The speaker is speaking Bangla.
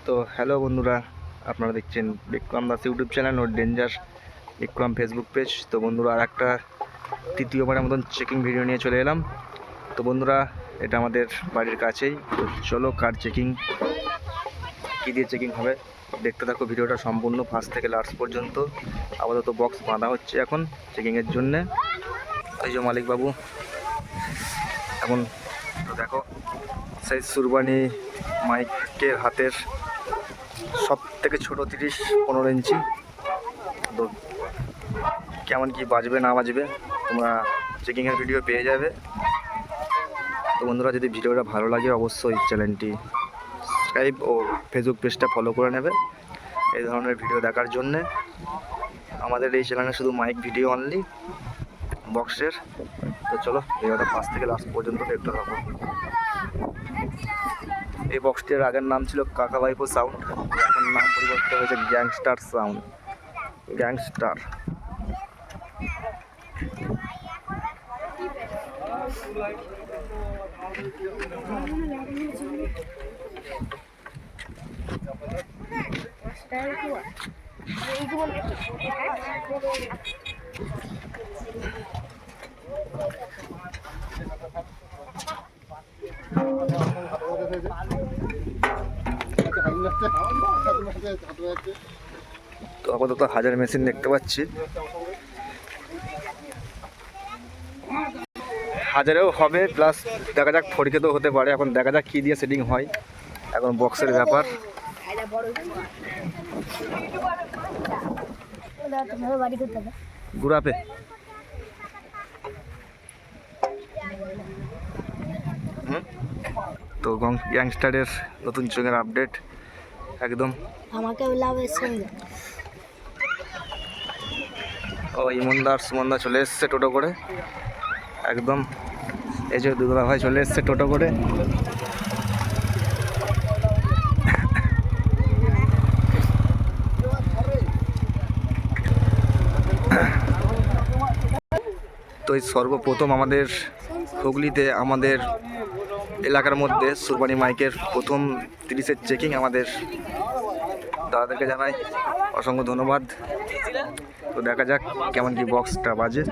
তো হ্যালো বন্ধুরা, আপনারা দেখছেন বিক্রম দাস ইউটিউব চ্যানেল ও ডেঞ্জার বিক্রম ফেসবুক পেজ। তো বন্ধুরা, আর একটা তৃতীয়বারের মতন চেকিং ভিডিও নিয়ে চলে এলাম। তো বন্ধুরা, এটা আমাদের বাড়ির কাছেই। তো চলো, কার চেকিং, কী দিয়ে চেকিং হবে দেখতে থাকো ভিডিওটা সম্পূর্ণ ফার্স্ট থেকে লাস্ট পর্যন্ত। আপাতত বক্স বাঁধা হচ্ছে এখন চেকিংয়ের জন্যে। এই যে মালিকবাবু এখন, তো দেখো সেই সুরবানি মাইকের হাতের সব থেকে ছোটো 30-15 ইঞ্চি। তো কেমন কি বাজবে না বাজবে তোমরা চেকিংয়ের ভিডিও পেয়ে যাবে। তো বন্ধুরা, যদি ভিডিওটা ভালো লাগে অবশ্যই চ্যানেলটি সাবস্ক্রাইব ও ফেসবুক পেজটা ফলো করে নেবে এই ধরনের ভিডিও দেখার জন্যে। আমাদের এই চ্যানেলে শুধু মাইক ভিডিও অনলি বক্সের। তো চলো ভিডিওটা ফার্স্ট থেকে লাস্ট পর্যন্ত দেখতে থাকো। এই বক্সটির আগের নাম ছিল কাকাবাইপো সাউন্ড, এখন নাম পরিবর্তন হয়েছে গ্যাংস্টার সাউন্ড, গ্যাংস্টার। তো আপাতত হাজার মেশিন দেখতে পাচ্ছি, হাজারেও হবে, প্লাস দেখা যাক ফড়িকেতেও হতে পারে। এখন দেখা যাক কী দিয়ে সেটিং হয়, এখন বক্সের ব্যাপার। গুড়াপে তো গ্যাংস্টারের নতুন চোখের আপডেট একদম। ও ইমনদার সুমনদা চলে এসছে টোটো করে একদম। এই যে দুর্গা ভাই চলে এসছে টোটো করে। তো এই সর্বপ্রথম আমাদের হুগলিতে, আমাদের এলাকার মধ্যে সুরবানি মাইকের প্রথম 30-এর চেকিং আমাদের দাদাদেরকে জানাই অসংখ্য ধন্যবাদ। তো দেখা যাক কেমন কি বক্সটা বাজে।